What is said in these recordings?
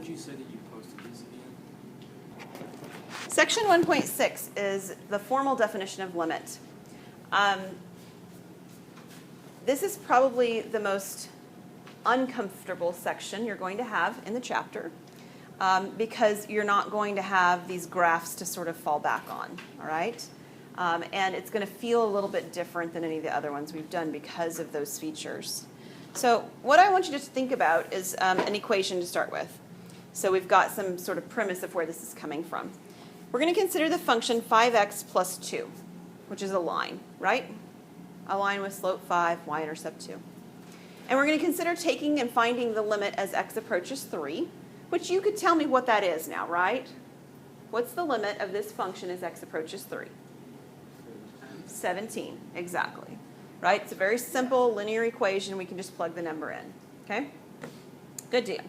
did you say that you posted this again? Section 1.6 is the formal definition of limit. This is probably the most uncomfortable section you're going to have in the chapter because you're not going to have these graphs to sort of fall back on, all right? And it's going to feel a little bit different than any of the other ones we've done because of those features. So what I want you to think about is an equation to start with. So we've got some sort of premise of where this is coming from. We're going to consider the function 5x plus 2, which is a line, right? A line with slope 5, y-intercept 2. And we're going to consider taking and finding the limit as x approaches 3, which you could tell me what that is now, right? What's the limit of this function as x approaches 3? 17, exactly. Right? It's a very simple linear equation. We can just plug the number in. Okay? Good deal.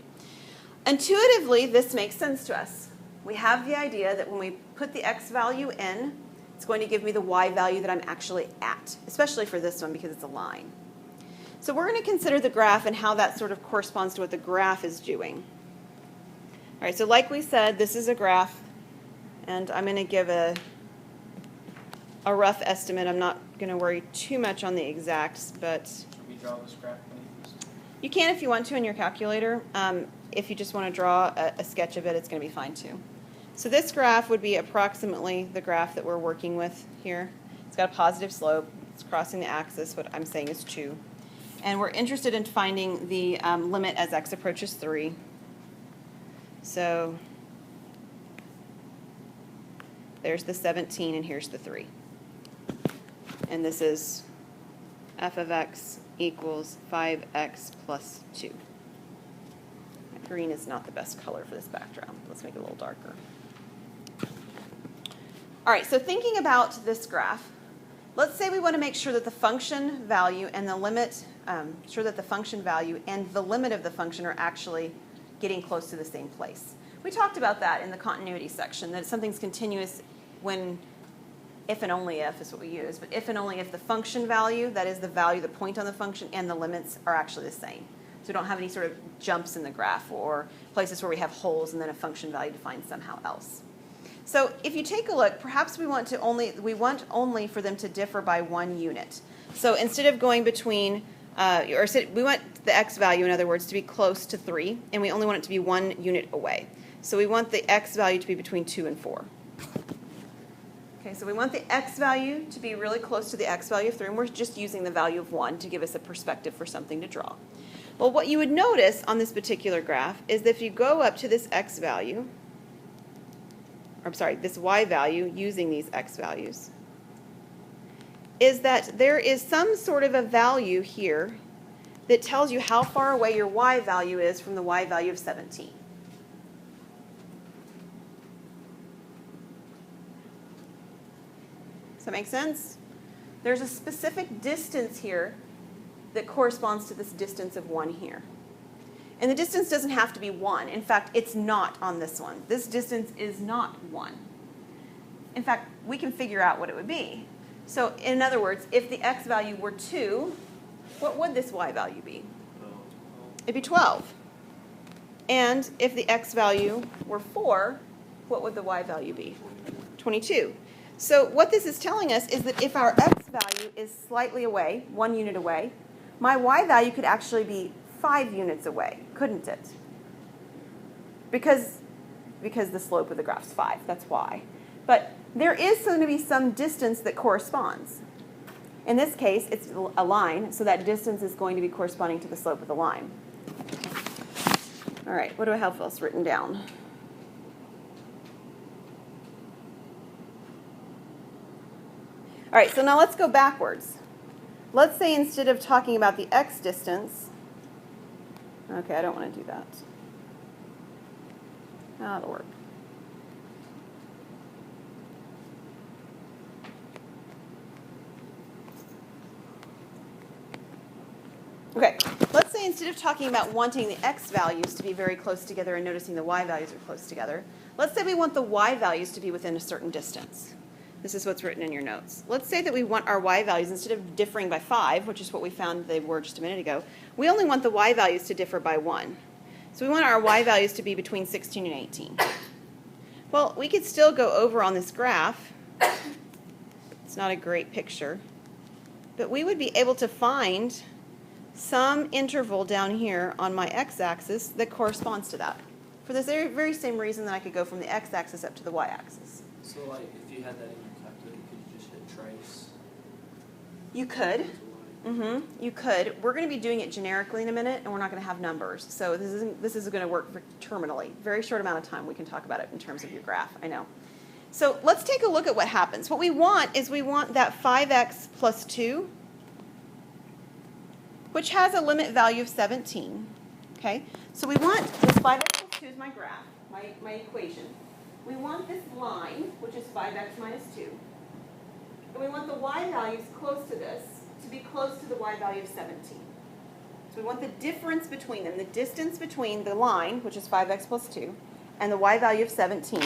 Intuitively, this makes sense to us. We have the idea that when we put the x value in, it's going to give me the y value that I'm actually at, especially for this one because it's a line. So we're going to consider the graph and how that sort of corresponds to what the graph is doing. All right, so like we said, this is a graph, and I'm going to give a rough estimate. I'm not going to worry too much on the exacts, but Can we draw this graph, please? you can if you want to in your calculator. If you just want to draw a sketch of it, it's going to be fine too. So this graph would be approximately the graph that we're working with here. It's got a positive slope. It's crossing the axis. What I'm saying is 2. And we're interested in finding the limit as x approaches 3. So there's the 17, and here's the 3. And this is f of x equals 5x plus 2. Green is not the best color for this background. Let's make it a little darker. All right, so thinking about this graph, let's say we want to make sure that the function value and the limit, sure that the function value and the limit of the function are actually getting close to the same place. We talked about that in the continuity section, that something's continuous when, if and only if is what we use, but if and only if the function value, that is the value, the point on the function, and the limits are actually the same. So we don't have any sort of jumps in the graph or places where we have holes and then a function value defined somehow else. So if you take a look, perhaps we want only for them to differ by 1 unit. So instead of going between, we want the x value, in other words, to be close to 3, and we only want it to be 1 unit away. So we want the x value to be between 2 and 4. Okay, so we want the x value to be really close to the x value of 3, and we're just using the value of 1 to give us a perspective for something to draw. Well, what you would notice on this particular graph is that if you go up to this x value, this y value using these x values, is that there is some sort of a value here that tells you how far away your y value is from the y value of 17. Does that make sense? There's a specific distance here that corresponds to this distance of 1 here. And the distance doesn't have to be 1. In fact, it's not on this one. This distance is not 1. In fact, we can figure out what it would be. So in other words, if the x value were 2, what would this y value be? It'd be 12. And if the x value were 4, what would the y value be? 22. So what this is telling us is that if our x value is slightly away, 1 unit away, my y value could actually be 5 units away, couldn't it? Because the slope of the graph's 5, that's why. But there is going to be some distance that corresponds. In this case, it's a line, so that distance is going to be corresponding to the slope of the line. All right, what do I have else written down? All right, so now let's go backwards. Let's say instead of talking about the x distance, okay, I don't want to do that. That'll work. Okay, let's say instead of talking about wanting the x values to be very close together and noticing the y values are close together, let's say we want the y values to be within a certain distance. This is what's written in your notes. Let's say that we want our y values, instead of differing by 5, which is what we found they were just a minute ago, we only want the y values to differ by 1. So we want our y values to be between 16 and 18. Well, we could still go over on this graph. It's not a great picture. But we would be able to find some interval down here on my x-axis that corresponds to that. For this very, very same reason that I could go from the x-axis up to the y-axis. So like if you had that in your calculator, could you just hit trace? You could. You could. We're going to be doing it generically in a minute, and we're not going to have numbers. So this is going to work terminally. Very short amount of time we can talk about it in terms of your graph, I know. So let's take a look at what happens. What we want is we want that 5x plus 2, which has a limit value of 17. Okay? So we want this 5x plus 2 is my graph, my equation. We want this line, which is 5x minus 2. And we want the y values close to this to be close to the y value of 17. So we want the difference between them, the distance between the line, which is 5x plus 2, and the y value of 17.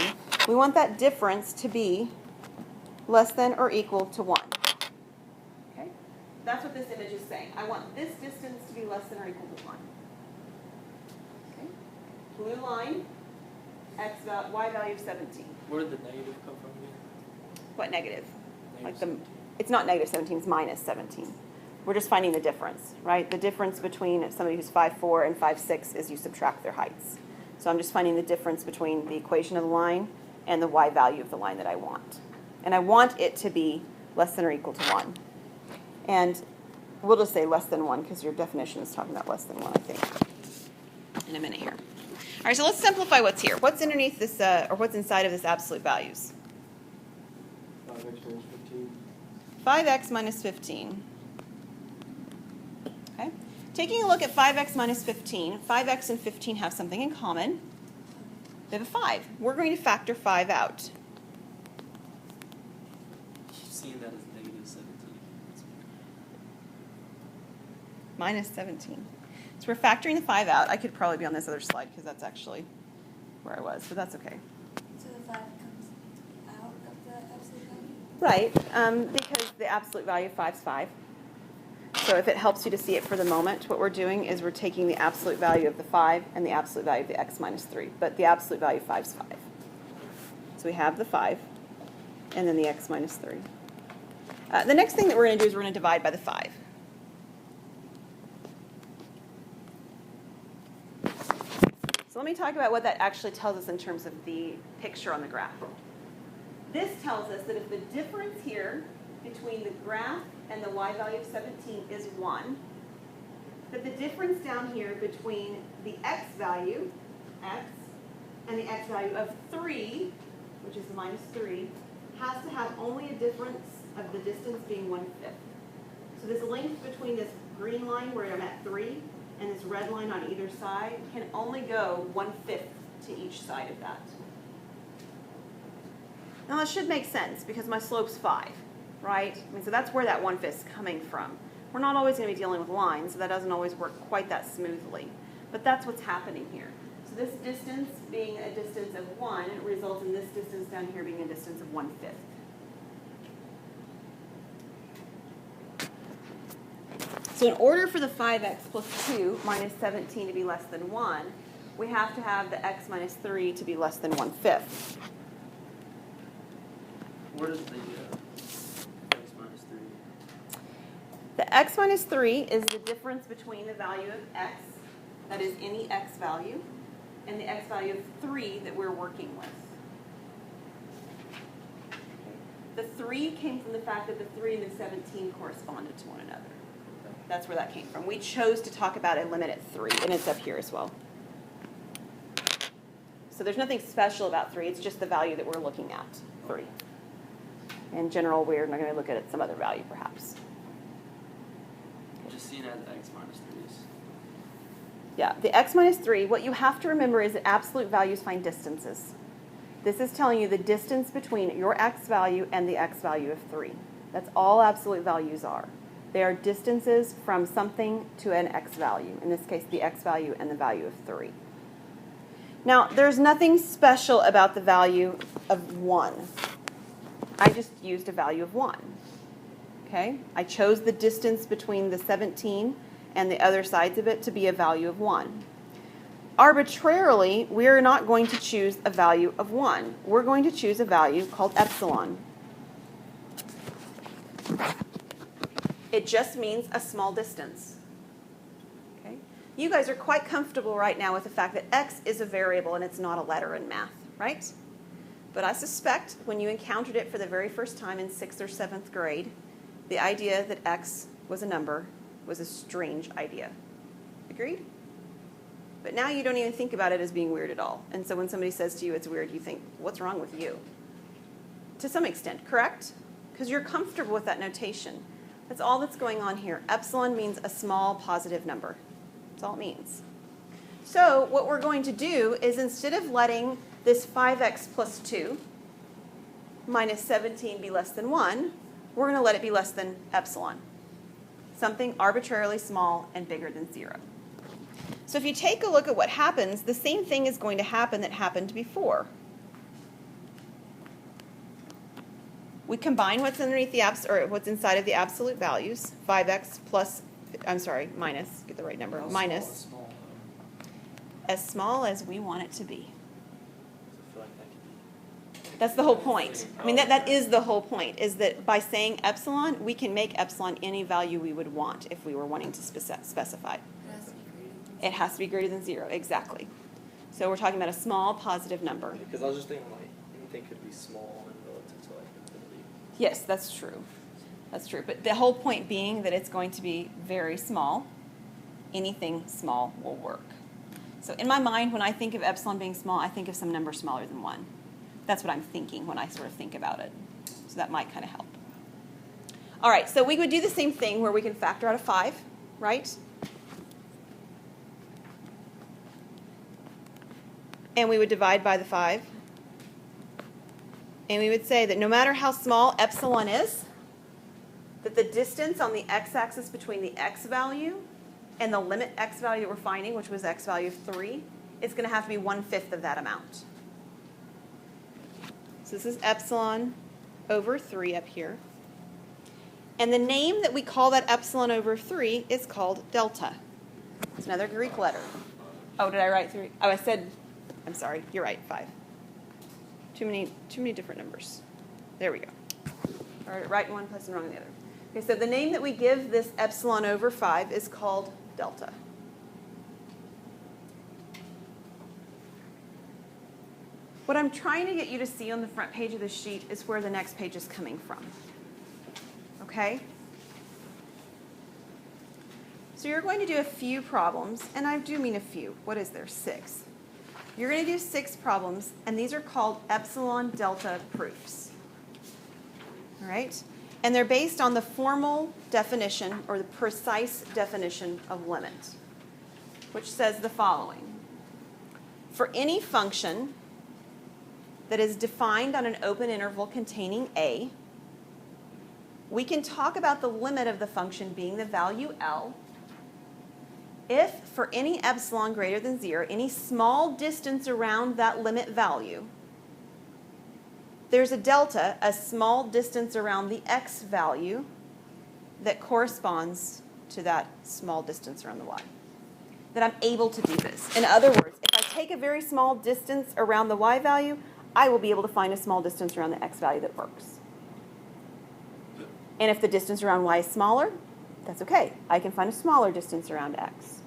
We want that difference to be less than or equal to 1. Okay? That's what this image is saying. I want this distance to be less than or equal to 1. Okay? Blue line, y value of 17. Where did the negative come from again? What negative? Negative It's not negative 17, it's minus 17. We're just finding the difference, right? The difference between somebody who's 5'4" and 5'6" is you subtract their heights. So I'm just finding the difference between the equation of the line and the y value of the line that I want. And I want it to be less than or equal to 1. And we'll just say less than 1 because your definition is talking about less than 1, I think, in a minute here. All right, so let's simplify what's here. What's underneath this, or what's inside of this absolute values? 5x minus 15. 5x minus 15. Okay. Taking a look at 5x minus 15, 5x and 15 have something in common. They have a 5. We're going to factor 5 out. Seeing that as negative 17. Minus 17. So we're factoring the 5 out. I could probably be on this other slide because that's actually where I was, but that's okay. So the 5 comes out of the absolute value? Right, because the absolute value of 5 is 5. So if it helps you to see it for the moment, what we're doing is we're taking the absolute value of the 5 and the absolute value of the x minus 3. But the absolute value of 5 is 5. So we have the 5 and then the x minus 3. The next thing that we're going to do is we're going to divide by the 5. So let me talk about what that actually tells us in terms of the picture on the graph. This tells us that if the difference here between the graph and the y value of 17 is 1, that the difference down here between the x value, x, and the x value of 3, which is minus 3, has to have only a difference of the distance being 1/5. So this length between this green line where I'm at 3 and this red line on either side can only go 1/5 to each side of that. Now that should make sense because my slope's 5, right? I mean, so that's where that 1/5 is coming from. We're not always going to be dealing with lines, so that doesn't always work quite that smoothly. But that's what's happening here. So this distance being a distance of 1 results in this distance down here being a distance of 1/5. So in order for the 5x plus 2 minus 17 to be less than 1, we have to have the x minus 3 to be less than 1/5. Where does the x minus 3? The x minus 3 is the difference between the value of x, that is any x value, and the x value of 3 that we're working with. The 3 came from the fact that the 3 and the 17 corresponded to one another. That's where that came from. We chose to talk about a limit at 3, and it's up here as well. So there's nothing special about 3. It's just the value that we're looking at, 3. In general, we're not going to look at some other value, perhaps. Just seeing as x minus 3 is. Yeah, the x minus 3, what you have to remember is that absolute values find distances. This is telling you the distance between your x value and the x value of 3. That's all absolute values are. They are distances from something to an x value, in this case the x value and the value of 3. Now, there's nothing special about the value of 1. I just used a value of 1. Okay? I chose the distance between the 17 and the other sides of it to be a value of 1. arbitrarily, we're not going to choose a value of 1. We're going to choose a value called epsilon. It just means a small distance. Okay? You guys are quite comfortable right now with the fact that x is a variable and it's not a letter in math, right? But I suspect when you encountered it for the very first time in 6th or 7th grade, the idea that x was a number was a strange idea. Agreed? But now you don't even think about it as being weird at all. And so when somebody says to you it's weird, you think, what's wrong with you? To some extent, correct? Because you're comfortable with that notation. That's all that's going on here. Epsilon means a small positive number. That's all it means. So what we're going to do is instead of letting this 5x plus 2 minus 17 be less than 1, we're going to let it be less than epsilon. Something arbitrarily small and bigger than 0. So if you take a look at what happens, the same thing is going to happen that happened before. We combine what's underneath the what's inside of the absolute values, 5x plus, minus, get the right number, minus, as small as we want it to be. That's the whole point. I mean, that is the whole point, is that by saying epsilon, we can make epsilon any value we would want if we were wanting to specify. It has to be greater than 0, exactly. So we're talking about a small positive number. Because I was just thinking, like, anything could be small and relative to, like, infinity. Yes, that's true. That's true. But the whole point being that it's going to be very small. Anything small will work. So in my mind, when I think of epsilon being small, I think of some number smaller than 1. That's what I'm thinking when I sort of think about it. So that might kind of help. All right, so we would do the same thing where we can factor out a 5, right? And we would divide by the 5. And we would say that no matter how small epsilon is, that the distance on the x-axis between the x value and the limit x value that we're finding, which was x value of 3, is going to have to be 1/5 of that amount. So this is epsilon over 3 up here. And the name that we call that epsilon over 3 is called delta. It's another Greek letter. Oh, did I write 3? Oh, I said, I'm sorry, you're right, 5. Too many different numbers. There we go. All right, right in one place and wrong in the other. Okay, so the name that we give this epsilon over 5 is called delta. What I'm trying to get you to see on the front page of the sheet is where the next page is coming from. Okay? So you're going to do a few problems, and I do mean a few. What is there? 6. You're going to do 6 problems, and these are called epsilon delta proofs. All right? And they're based on the formal definition, or the precise definition of limit, which says the following. For any function that is defined on an open interval containing a, we can talk about the limit of the function being the value L if for any epsilon greater than 0, any small distance around that limit value, there's a delta, a small distance around the x value that corresponds to that small distance around the y. That I'm able to do this. In other words, if I take a very small distance around the y value, I will be able to find a small distance around the x value that works. And if the distance around y is smaller, that's okay. I can find a smaller distance around x.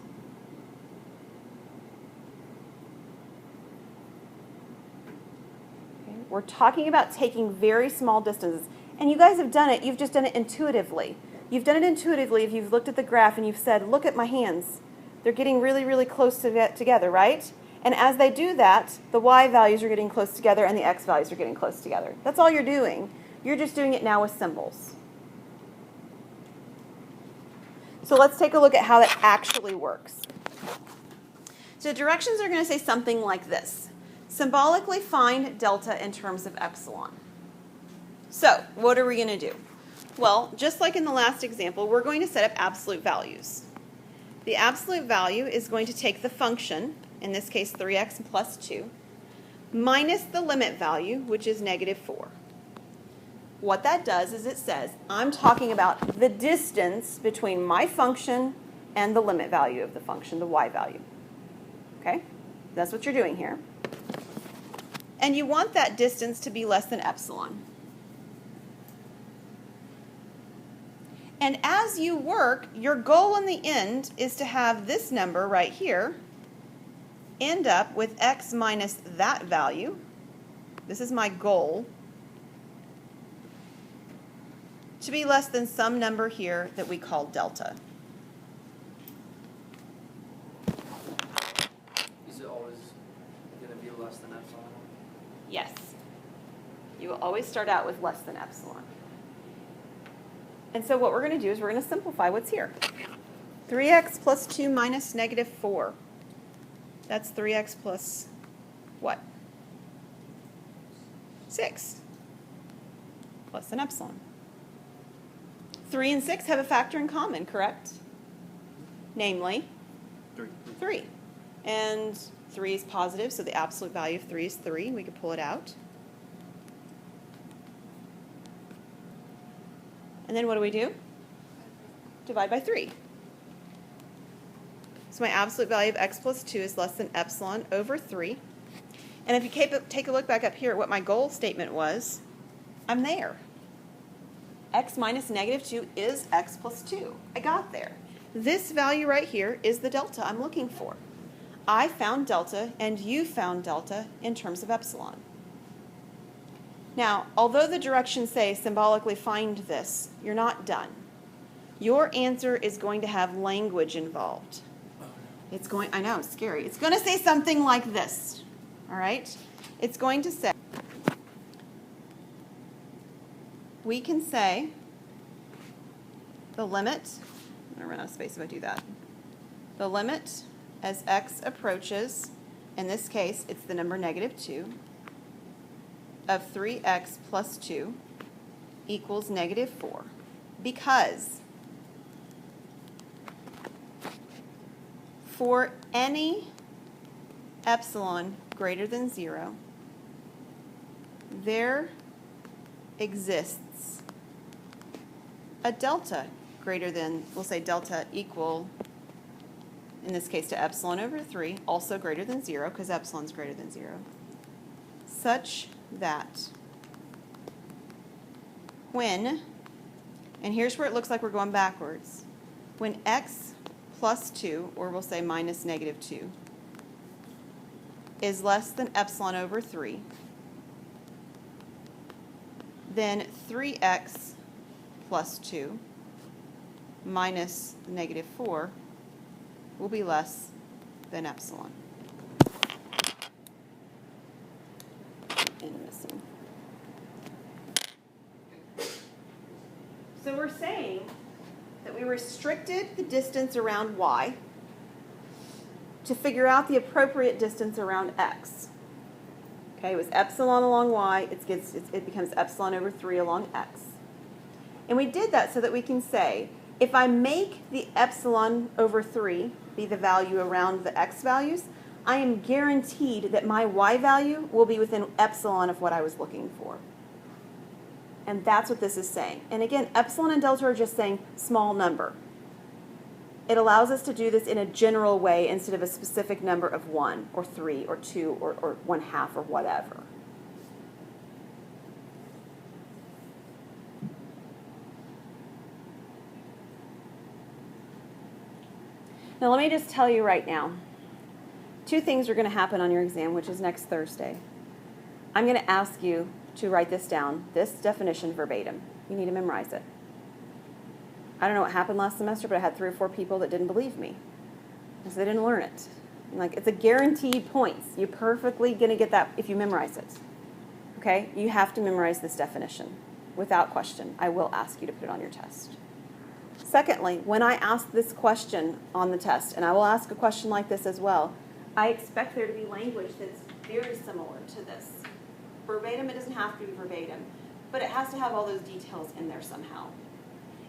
Okay. We're talking about taking very small distances. And you guys have done it. You've just done it intuitively. You've done it intuitively if you've looked at the graph and you've said, look at my hands. They're getting really, really close together, right? And as they do that, the y values are getting close together and the x values are getting close together. That's all you're doing. You're just doing it now with symbols. So let's take a look at how that actually works. So the directions are going to say something like this. Symbolically find delta in terms of epsilon. So what are we going to do? Well, just like in the last example, we're going to set up absolute values. The absolute value is going to take the function, in this case 3x plus 2, minus the limit value, which is negative 4. What that does is it says, I'm talking about the distance between my function and the limit value of the function, the y value. Okay? That's what you're doing here. And you want that distance to be less than epsilon. And as you work, your goal in the end is to have this number right here end up with x minus that value. This is my goal. To be less than some number here that we call delta. Is it always going to be less than epsilon? Yes. You will always start out with less than epsilon. And so what we're going to do is we're going to simplify what's here. 3x plus 2 minus negative 4. That's 3x plus what? 6. Less than epsilon. 3 and 6 have a factor in common, correct? Namely? 3. And 3 is positive, so the absolute value of 3 is 3. We could pull it out. And then what do? Divide by 3. So my absolute value of x plus 2 is less than epsilon over 3. And if you take a look back up here at what my goal statement was, I'm there. X minus negative 2 is x plus 2. I got there. This value right here is the delta I'm looking for. I found delta and you found delta in terms of epsilon. Now, although the directions say symbolically find this, you're not done. Your answer is going to have language involved. It's going, I know, it's scary. It's going to say something like this, all right? It's going to say, we can say the limit, I'm going to run out of space if I do that. The limit as x approaches, in this case, it's the number negative 2, of 3x plus 2 equals negative 4, because for any epsilon greater than 0, there exists a delta greater than, we'll say delta equal, in this case to epsilon over 3, also greater than 0, because epsilon's greater than 0, such that when, and here's where it looks like we're going backwards, when x plus 2, or we'll say minus negative 2, is less than epsilon over 3, then 3x plus 2 minus negative 4 will be less than epsilon. And missing. So we're saying that we restricted the distance around y to figure out the appropriate distance around x. Okay, it was epsilon along y, it becomes epsilon over 3 along x. And we did that so that we can say, if I make the epsilon over 3 be the value around the x values, I am guaranteed that my y value will be within epsilon of what I was looking for. And that's what this is saying. And again, epsilon and delta are just saying small number. It allows us to do this in a general way instead of a specific number of 1 or 3 or 2 or 1/2 or whatever. Now let me just tell you right now, 2 things are going to happen on your exam, which is next Thursday. I'm going to ask you to write this down, this definition verbatim. You need to memorize it. I don't know what happened last semester, but I had 3 or 4 people that didn't believe me because they didn't learn it. Like, it's a guaranteed points. You're perfectly going to get that if you memorize it. Okay? You have to memorize this definition without question. I will ask you to put it on your test. Secondly, when I ask this question on the test, and I will ask a question like this as well, I expect there to be language that's very similar to this. Verbatim, it doesn't have to be verbatim, but it has to have all those details in there somehow.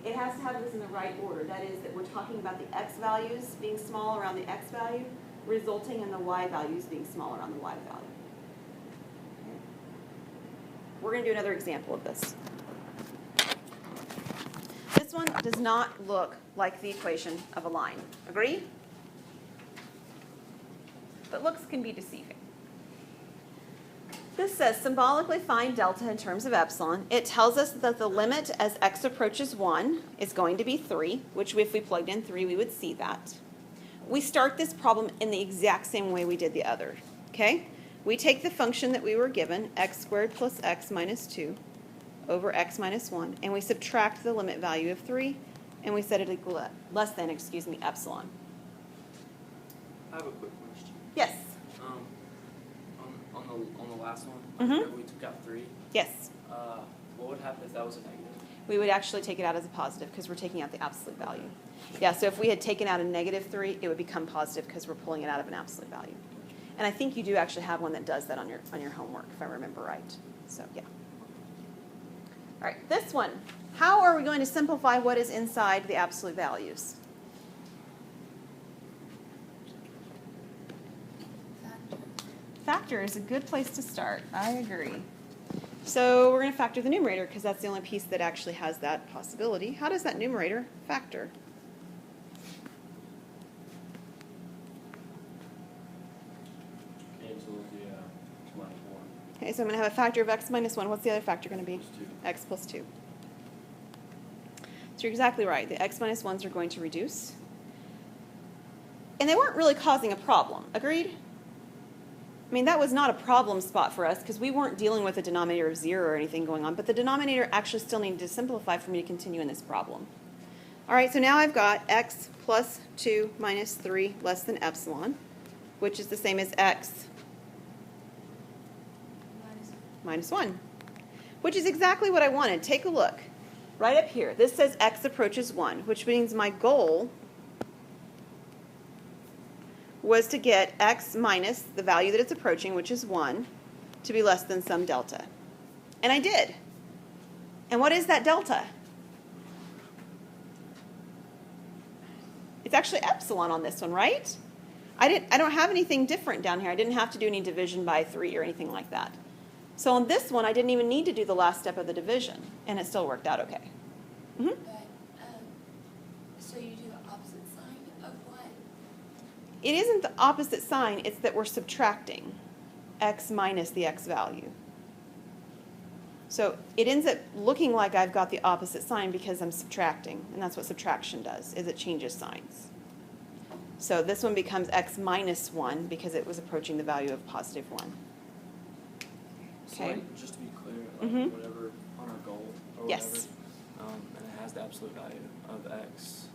It has to have this in the right order. That is, that we're talking about the x values being small around the x value, resulting in the y values being small around the y value. Okay. We're going to do another example of this. This one does not look like the equation of a line. Agree? but looks can be deceiving. This says symbolically find delta in terms of epsilon. It tells us that the limit as x approaches 1 is going to be 3, which if we plugged in 3, we would see that. We start this problem in the exact same way we did the other, okay? We take the function that we were given, x squared plus x minus 2 over x minus 1, and we subtract the limit value of 3, and we set it equal to less than, epsilon. I have a quick question. Yes. On the last one, Mhm. where we took out 3, Yes. what would happen if that was a negative? We would actually take it out as a positive because we're taking out the absolute value. Yeah, so if we had taken out a negative 3, it would become positive because we're pulling it out of an absolute value. And I think you do actually have one that does that on your homework, if I remember right. So, yeah. All right, this one. How are we going to simplify what is inside the absolute values? Factor is a good place to start. I agree. So we're going to factor the numerator because that's the only piece that actually has that possibility. How does that numerator factor? Cancel the minus 1. Okay, so I'm going to have a factor of x minus 1. What's the other factor going to be? Plus 2. X plus 2. So you're exactly right. The x minus 1s are going to reduce. And they weren't really causing a problem. Agreed? I mean, that was not a problem spot for us because we weren't dealing with a denominator of 0 or anything going on, but the denominator actually still needed to simplify for me to continue in this problem. All right, so now I've got x plus 2 minus 3 less than epsilon, which is the same as x minus 1, which is exactly what I wanted. Take a look. Right up here, this says x approaches 1, which means my goal was to get x minus the value that it's approaching, which is 1, to be less than some delta. And I did. And what is that delta? It's actually epsilon on this one, right? I don't have anything different down here. I didn't have to do any division by 3 or anything like that. So on this one, I didn't even need to do the last step of the division, and it still worked out okay. Mm-hmm. But, so you do the opposite sign of what? It isn't the opposite sign, it's that we're subtracting x minus the x value. So it ends up looking like I've got the opposite sign because I'm subtracting, and that's what subtraction does, is it changes signs. So this one becomes x minus 1 because it was approaching the value of positive 1. So Okay. like, just to be clear, Mhm. whatever on our goal or Yes. whatever, and it has the absolute value of x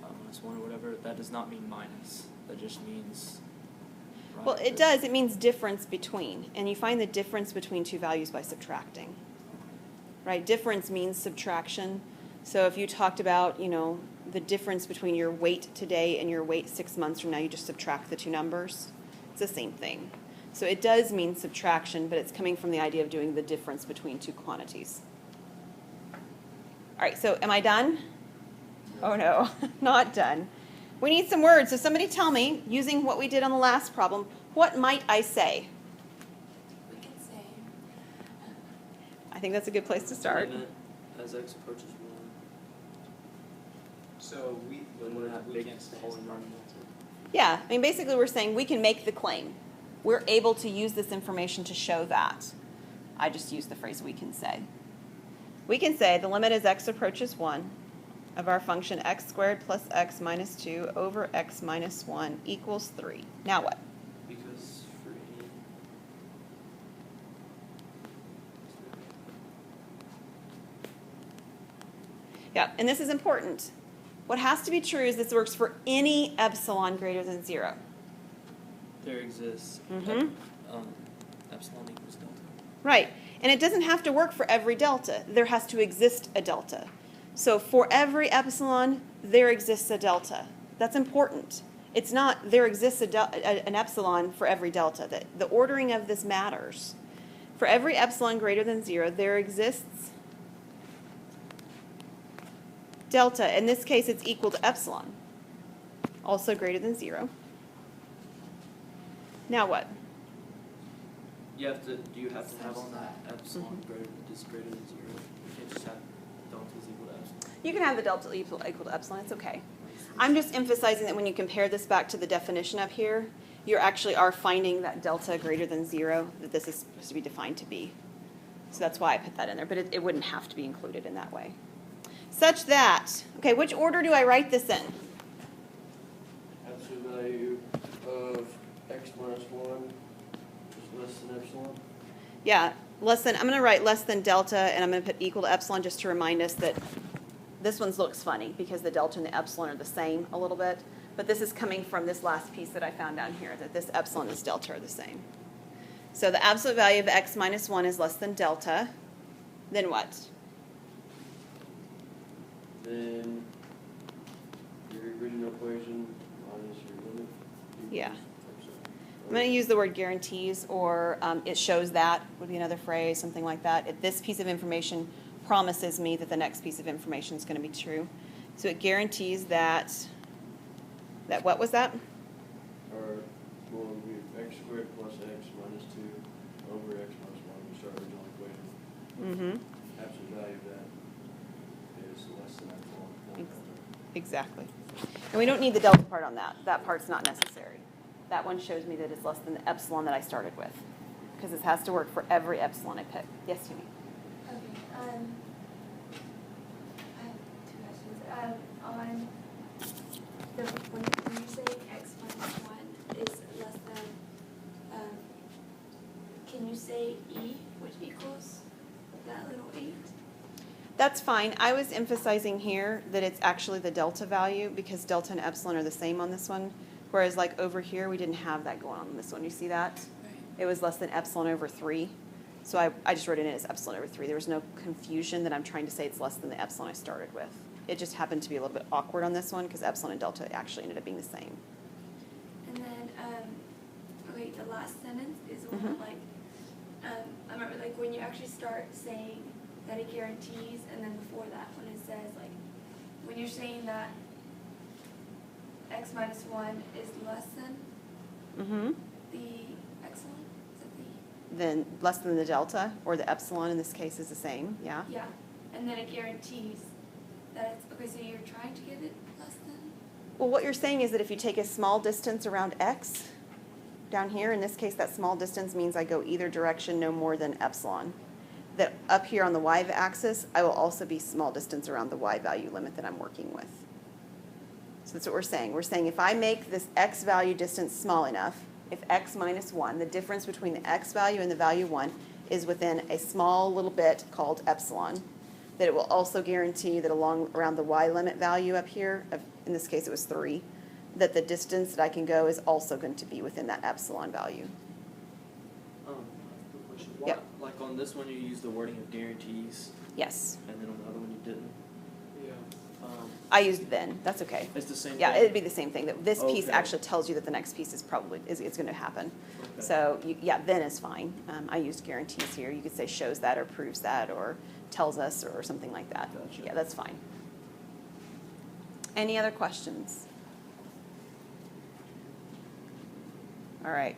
minus 1 or whatever, that does not mean minus. That just means. Right, Well, it does. It means difference between. And you find the difference between two values by subtracting. Right? Difference means subtraction. So if you talked about, the difference between your weight today and your weight 6 months from now, you just subtract the two numbers. It's the same thing. So it does mean subtraction, but it's coming from the idea of doing the difference between two quantities. All right, so am I done? Oh no, not done. We need some words. So somebody tell me, using what we did on the last problem, what might I say? We can say, I think that's a good place to start. Limit as x approaches 1. So we We can't say whole it's number. Yeah, I mean, basically we're saying we can make the claim. We're able to use this information to show that. I just use the phrase we can say. We can say the limit as x approaches 1 of our function x squared plus x minus 2 over x minus 1 equals 3. Now what? Because for any. Yeah, and this is important. What has to be true is this works for any epsilon greater than 0. There exists Mhm. epsilon equals delta. Right, and it doesn't have to work for every delta. There has to exist a delta. So for every epsilon, there exists a delta. That's important. It's not there exists an epsilon for every delta. The ordering of this matters. For every epsilon greater than 0, there exists delta. In this case, it's equal to epsilon, also greater than 0. Now what? Do you have to have on that epsilon greater than 0? You can't just have delta is equal to epsilon. You can have the delta equal to epsilon. It's okay. I'm just emphasizing that when you compare this back to the definition up here, you actually are finding that delta greater than 0 that this is supposed to be defined to be. So that's why I put that in there, but it wouldn't have to be included in that way. Such that, okay, which order do I write this in? Absolute value of x minus 1 is less than epsilon. Yeah, less than, I'm going to write less than delta, and I'm going to put equal to epsilon just to remind us that this one looks funny because the delta and the epsilon are the same a little bit. But this is coming from this last piece that I found down here, that this epsilon and this delta are the same. So the absolute value of x minus 1 is less than delta. Then what? Then your original equation minus your limit. Yeah. I'm going to use the word guarantees, or it shows that would be another phrase, something like that. If this piece of information promises me that the next piece of information is going to be true. So it guarantees that what was that? Or, well, it would be x squared plus x minus 2 over x minus 1, which is our original equation. Mm-hmm. Absolute value of that is less than epsilon. Exactly. And we don't need the delta part on that. That part's not necessary. That one shows me that it's less than the epsilon that I started with, because this has to work for every epsilon I pick. Yes, Timmy? Okay, I have two questions. On the, when you say x minus 1 is less than, can you say e, which equals that little 8? That's fine. I was emphasizing here that it's actually the delta value, because delta and epsilon are the same on this one, whereas like over here we didn't have that going on in this one. You see that? Right. It was less than epsilon over 3. So I just wrote it in as epsilon over 3. There was no confusion that I'm trying to say it's less than the epsilon I started with. It just happened to be a little bit awkward on this one because epsilon and delta actually ended up being the same. And then, okay, the last sentence is one Mhm. like, I remember like when you actually start saying that it guarantees, and then before that when it says like, when you're saying that x minus 1 is less than Mm-hmm. the epsilon, is that the, Then less than the delta, or the epsilon in this case is the same, yeah? yeah, and then it guarantees that it's, okay, so you're trying to get it less than? Well, what you're saying is that if you take a small distance around x, down here, in this case, that small distance means I go either direction no more than epsilon. That up here on the y-axis, I will also be small distance around the y value limit that I'm working with. So that's what we're saying. We're saying if I make this x value distance small enough, if x minus 1, the difference between the x value and the value 1 is within a small little bit called epsilon, that it will also guarantee that around the y limit value up here, in this case it was 3, that the distance that I can go is also going to be within that epsilon value. Quick question. Why, Yep. like on this one you use the wording of guarantees, Yes. and then on the other one you didn't. Yeah. I used then. That's okay. It's the same Yeah, thing. it'd be the same thing. That this piece Okay. actually tells you that the next piece is probably is going to happen. Okay. So yeah, then is fine. I used guarantees here. You could say shows that or proves that or tells us or something like that. Gotcha. Yeah, that's fine. Any other questions? All right.